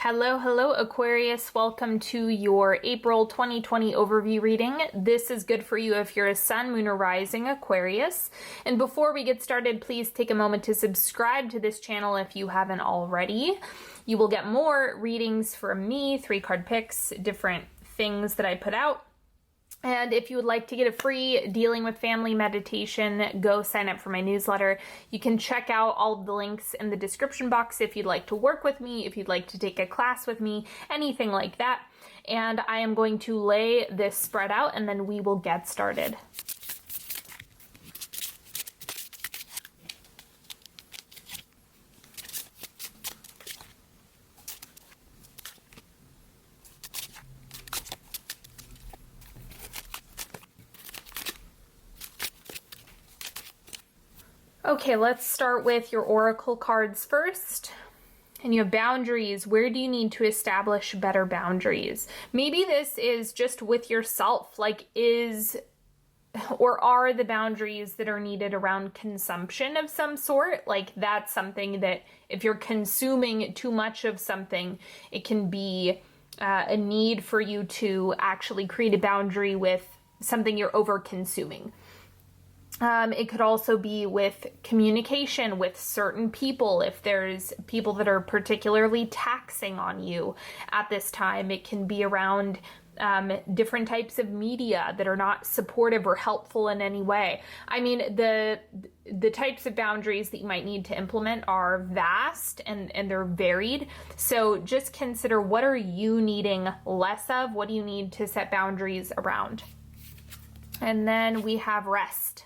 Hello, Aquarius. Welcome to your April 2020 overview reading. This is good for you if you're a sun, moon, or rising Aquarius. And before we get started, please take a moment to subscribe to this channel if you haven't already. You will get more readings from me, 3-card picks, different things that I put out. And if you would like to get a free Dealing with Family meditation, go sign up for my newsletter. You can check out all of the links in the description box if you'd like to work with me, if you'd like to take a class with me, anything like that. And I am going to lay this spread out and then we will get started. Okay, let's start with your oracle cards first. And you have boundaries. Where do you need to establish better boundaries? Maybe this is just with yourself, like are the boundaries that are needed around consumption of some sort? Like that's something that if you're consuming too much of something, it can be a need for you to actually create a boundary with something you're over consuming. It could also be with communication with certain people. If there's people that are particularly taxing on you at this time, it can be around different types of media that are not supportive or helpful in any way. I mean, the types of boundaries that you might need to implement are vast and they're varied. So just consider, what are you needing less of? What do you need to set boundaries around? And then we have rest.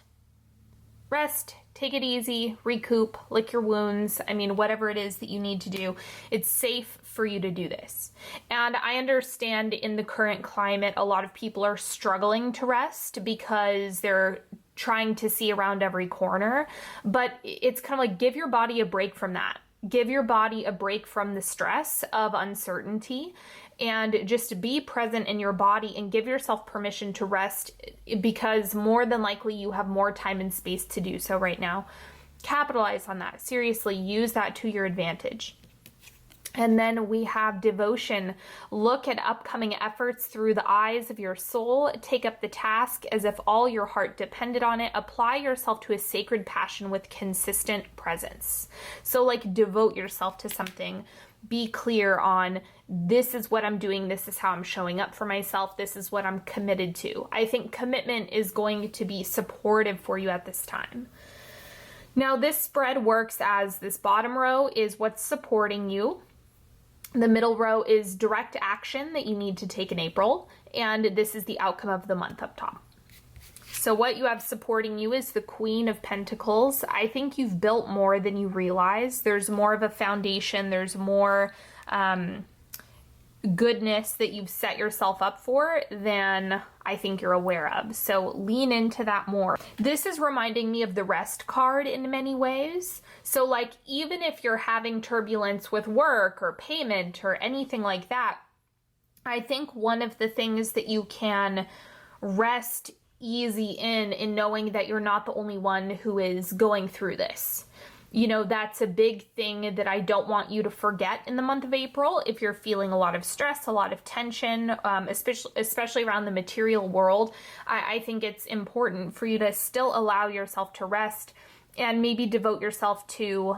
Rest, take it easy, recoup, lick your wounds. I mean, whatever it is that you need to do, it's safe for you to do this. And I understand in the current climate, a lot of people are struggling to rest because they're trying to see around every corner. But it's kind of like, give your body a break from that. Give your body a break from the stress of uncertainty and just be present in your body and give yourself permission to rest, because more than likely you have more time and space to do so right now. Capitalize on that. Seriously, use that to your advantage. And then we have devotion. Look at upcoming efforts through the eyes of your soul. Take up the task as if all your heart depended on it. Apply yourself to a sacred passion with consistent presence. So like, devote yourself to something. Be clear on, this is what I'm doing. This is how I'm showing up for myself. This is what I'm committed to. I think commitment is going to be supportive for you at this time. Now this spread works as this bottom row is what's supporting you. The middle row is direct action that you need to take in April, and this is the outcome of the month up top. So what you have supporting you is the Queen of Pentacles. I think you've built more than you realize. There's more of a foundation. There's more goodness that you've set yourself up for than I think you're aware of. So lean into that more. This is reminding me of the Rest card in many ways. So like, even if you're having turbulence with work or payment or anything like that, I think one of the things that you can rest easy in knowing that you're not the only one who is going through this. You know, that's a big thing that I don't want you to forget in the month of April. If you're feeling a lot of stress, a lot of tension, especially around the material world, I think it's important for you to still allow yourself to rest and maybe devote yourself to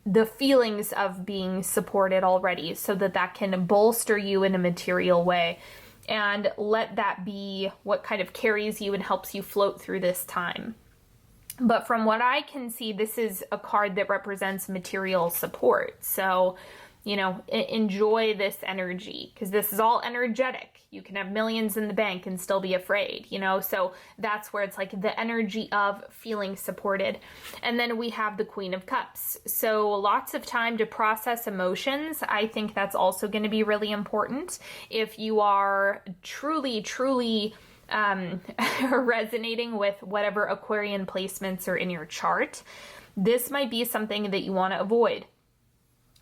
the feelings of being supported already, so that can bolster you in a material way. And let that be what kind of carries you and helps you float through this time. But from what I can see, this is a card that represents material support. So, you know, enjoy this energy, because this is all energetic. You can have millions in the bank and still be afraid, you know? So that's where it's like the energy of feeling supported. And then we have the Queen of Cups. So lots of time to process emotions. I think that's also going to be really important. If you are truly resonating with whatever Aquarian placements are in your chart, this might be something that you want to avoid.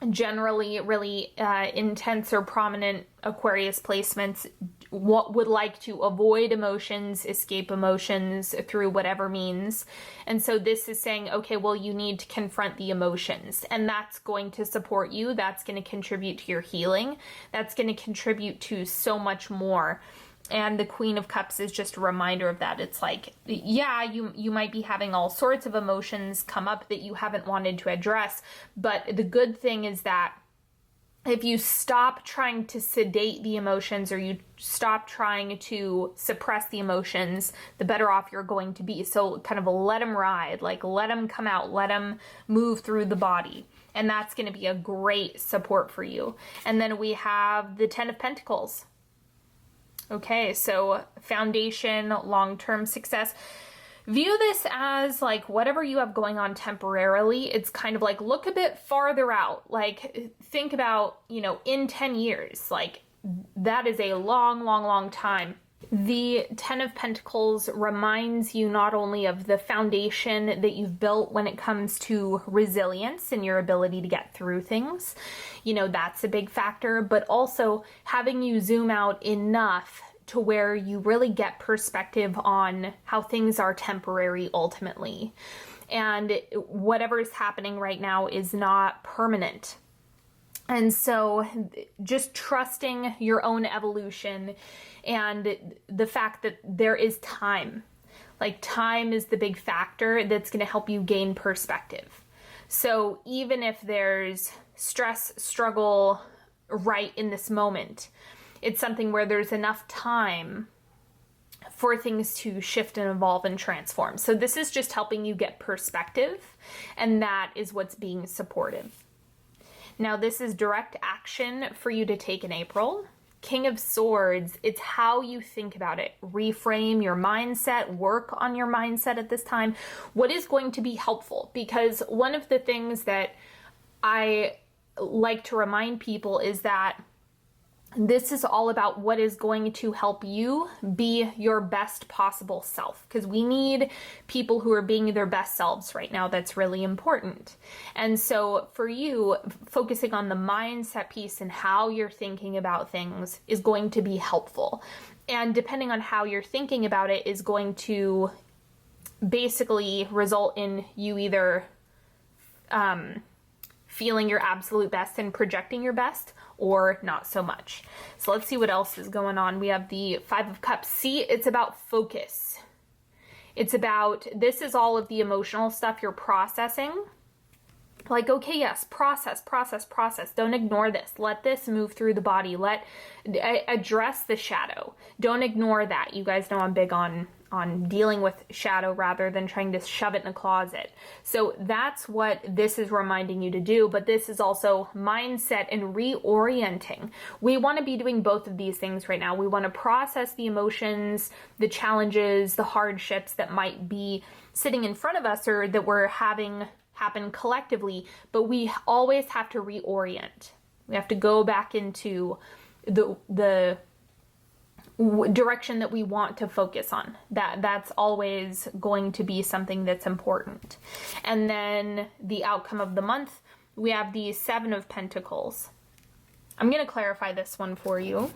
Generally, really intense or prominent Aquarius placements would like to avoid emotions, escape emotions through whatever means. And so this is saying, okay, well, you need to confront the emotions, and that's going to support you. That's going to contribute to your healing. That's going to contribute to so much more. And the Queen of Cups is just a reminder of that. It's like, yeah, you might be having all sorts of emotions come up that you haven't wanted to address, but the good thing is that if you stop trying to sedate the emotions, or you stop trying to suppress the emotions, the better off you're going to be. So kind of let them ride, like let them come out, let them move through the body. And that's going to be a great support for you. And then we have the Ten of Pentacles. Okay, so foundation, long-term success. View this as like whatever you have going on temporarily. It's kind of like look a bit farther out. Like think about, in 10 years, like that is a long, long, long time. The Ten of Pentacles reminds you not only of the foundation that you've built when it comes to resilience and your ability to get through things. That's a big factor, but also having you zoom out enough to where you really get perspective on how things are temporary ultimately. And whatever is happening right now is not permanent. And so just trusting your own evolution and the fact that there is time. Like time is the big factor that's going to help you gain perspective. So even if there's stress, struggle right in this moment, it's something where there's enough time for things to shift and evolve and transform. So this is just helping you get perspective, and that is what's being supported. Now this is direct action for you to take in April. King of Swords, it's how you think about it. Reframe your mindset, work on your mindset at this time. What is going to be helpful? Because one of the things that I like to remind people is that this is all about what is going to help you be your best possible self, because we need people who are being their best selves right now. That's really important. And so for you, focusing on the mindset piece and how you're thinking about things is going to be helpful. And depending on how you're thinking about it is going to basically result in you either feeling your absolute best and projecting your best, or not so much. So let's see what else is going on. We have the Five of Cups. See, it's about focus. It's about, this is all of the emotional stuff you're processing. Like, okay, yes, process. Don't ignore this. Let this move through the body. Address the shadow. Don't ignore that. You guys know I'm big on dealing with shadow rather than trying to shove it in a closet. So that's what this is reminding you to do, but this is also mindset and reorienting. We want to be doing both of these things right now. We want to process the emotions, the challenges, the hardships that might be sitting in front of us or that we're having happen collectively, but we always have to reorient. We have to go back into the direction that we want to focus on. That's always going to be something that's important. And then the outcome of the month, we have the Seven of Pentacles. I'm going to clarify this one for you.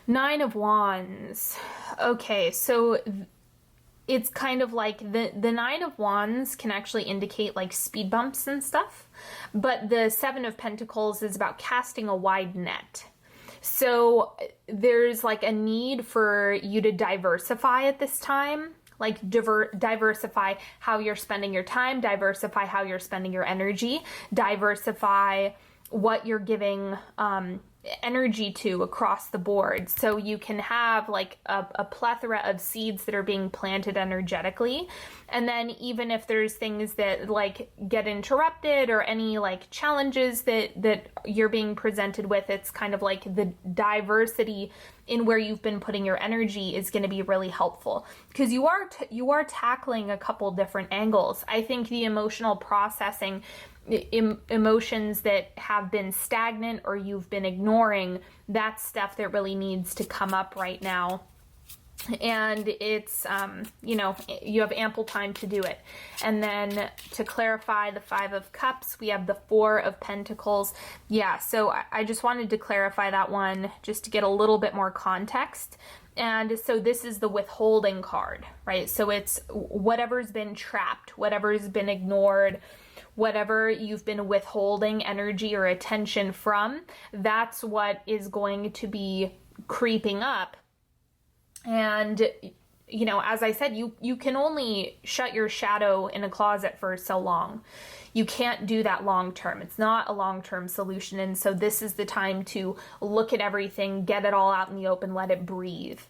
Nine of Wands. Okay, so it's kind of like the Nine of Wands can actually indicate like speed bumps and stuff, but the Seven of Pentacles is about casting a wide net. So there's like a need for you to diversify at this time, like diversify how you're spending your time, diversify how you're spending your energy, diversify what you're giving energy to across the board. So you can have like a plethora of seeds that are being planted energetically. And then even if there's things that like get interrupted or any like challenges that you're being presented with, it's kind of like the diversity in where you've been putting your energy is going to be really helpful, because you are tackling a couple different angles. I think the emotional processing, emotions that have been stagnant or you've been ignoring, that's stuff that really needs to come up right now. and it's, you know, you have ample time to do it. And then to clarify the Five of Cups, we have the Four of Pentacles. Yeah, so I just wanted to clarify that one just to get a little bit more context. And so this is the withholding card, right? So it's whatever's been trapped, whatever's been ignored, whatever you've been withholding energy or attention from, that's what is going to be creeping up. And, you know, as I said, you can only shut your shadow in a closet for so long. You can't do that long term. It's not a long-term solution. And so this is the time to look at everything, get it all out in the open, let it breathe.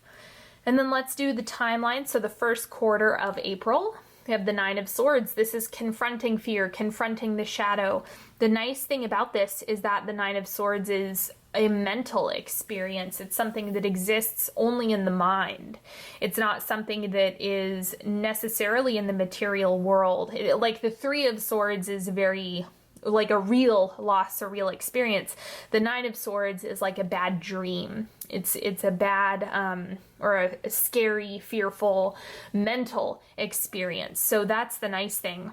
And then let's do the timeline. So the first quarter of April, we have the Nine of Swords. This is confronting fear, confronting the shadow. The nice thing about this is that the Nine of Swords is a mental experience. It's something that exists only in the mind. It's not something that is necessarily in the material world. Like the Three of Swords is very like a real loss, a real experience. The Nine of Swords is like a bad dream. It's a bad or a scary, fearful mental experience. So that's the nice thing,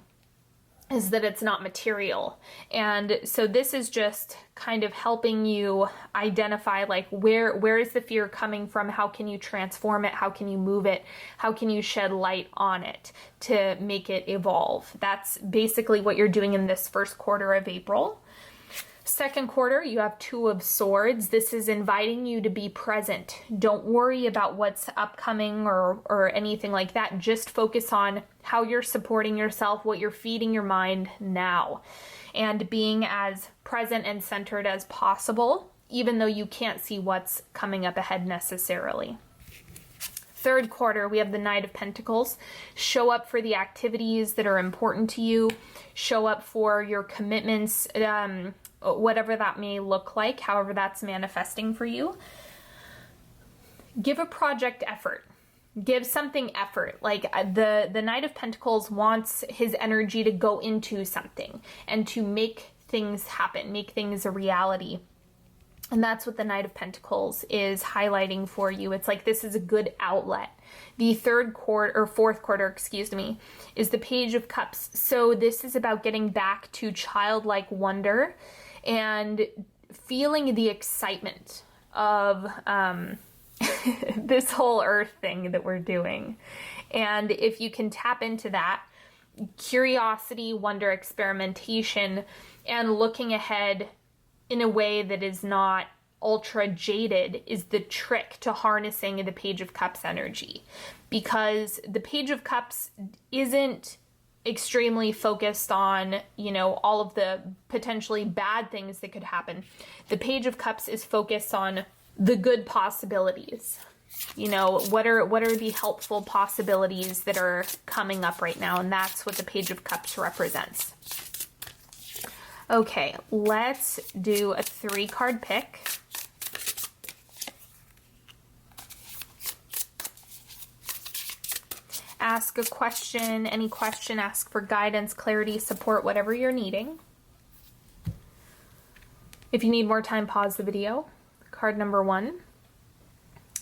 is that it's not material. And so this is just kind of helping you identify like where is the fear coming from? How can you transform it? How can you move it? How can you shed light on it to make it evolve? That's basically what you're doing in this first quarter of April. Second quarter, you have Two of Swords. This is inviting you to be present. Don't worry about what's upcoming or anything like that. Just focus on how you're supporting yourself, what you're feeding your mind now, and being as present and centered as possible, even though you can't see what's coming up ahead necessarily. Third quarter, we have the Knight of Pentacles. Show up for the activities that are important to you. Show up for your commitments, whatever that may look like, however that's manifesting for you. Give a project effort. Give something effort. Like the Knight of Pentacles wants his energy to go into something and to make things happen, make things a reality. And that's what the Knight of Pentacles is highlighting for you. It's like this is a good outlet. The fourth quarter, is the Page of Cups. So this is about getting back to childlike wonder and feeling the excitement of this whole earth thing that we're doing. And if you can tap into that, curiosity, wonder, experimentation, and looking ahead in a way that is not ultra jaded is the trick to harnessing the Page of Cups energy. Because the Page of Cups isn't extremely focused on, you know, all of the potentially bad things that could happen. The Page of Cups is focused on the good possibilities. You know, what are the helpful possibilities that are coming up right now? And that's what the Page of Cups represents. Okay, let's do a 3-card pick. Ask a question, any question, ask for guidance, clarity, support, whatever you're needing. If you need more time, pause the video. Card number 1.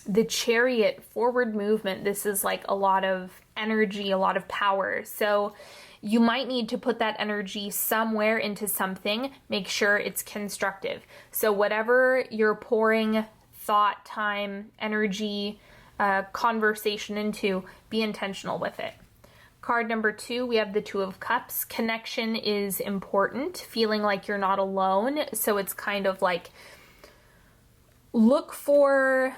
The Chariot, forward movement. This is like a lot of energy, a lot of power. So you might need to put that energy somewhere into something. Make sure it's constructive. So whatever you're pouring thought, time, energy, conversation into, be intentional with it. Card number 2, we have the Two of Cups. Connection is important, feeling like you're not alone. So it's kind of like look for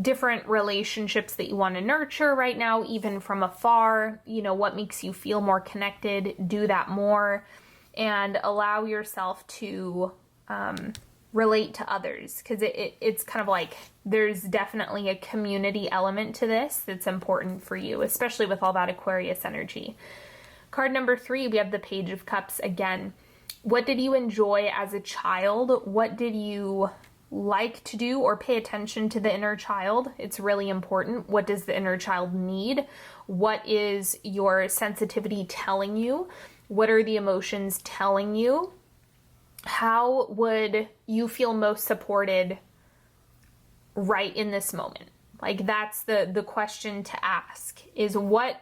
different relationships that you want to nurture right now, even from afar. You know, what makes you feel more connected, do that more, and allow yourself to relate to others, because it's kind of like there's definitely a community element to this that's important for you, especially with all that Aquarius energy. Card number 3, we have the Page of Cups again. What did you enjoy as a child? What did you like to do, or pay attention to the inner child? It's really important. What does the inner child need? What is your sensitivity telling you? What are the emotions telling you? How would you feel most supported right in this moment? Like, that's the question to ask, is what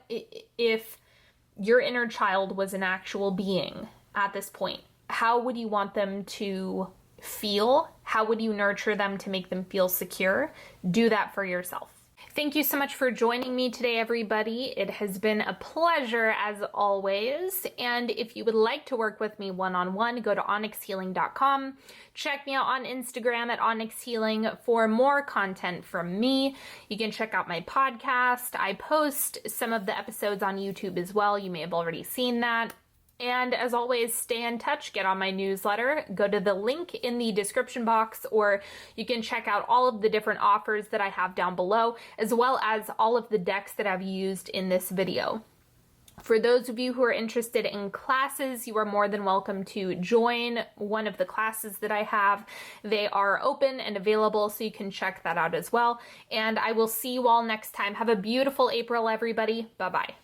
if your inner child was an actual being at this point? How would you want them to feel? How would you nurture them to make them feel secure? Do that for yourself. Thank you so much for joining me today, everybody. It has been a pleasure as always. And if you would like to work with me one-on-one, go to onyxhealing.com. Check me out on Instagram at onyxhealing for more content from me. You can check out my podcast. I post some of the episodes on YouTube as well. You may have already seen that. And as always, stay in touch, get on my newsletter, go to the link in the description box, or you can check out all of the different offers that I have down below, as well as all of the decks that I've used in this video. For those of you who are interested in classes, you are more than welcome to join one of the classes that I have. They are open and available, so you can check that out as well. And I will see you all next time. Have a beautiful April, everybody. Bye-bye.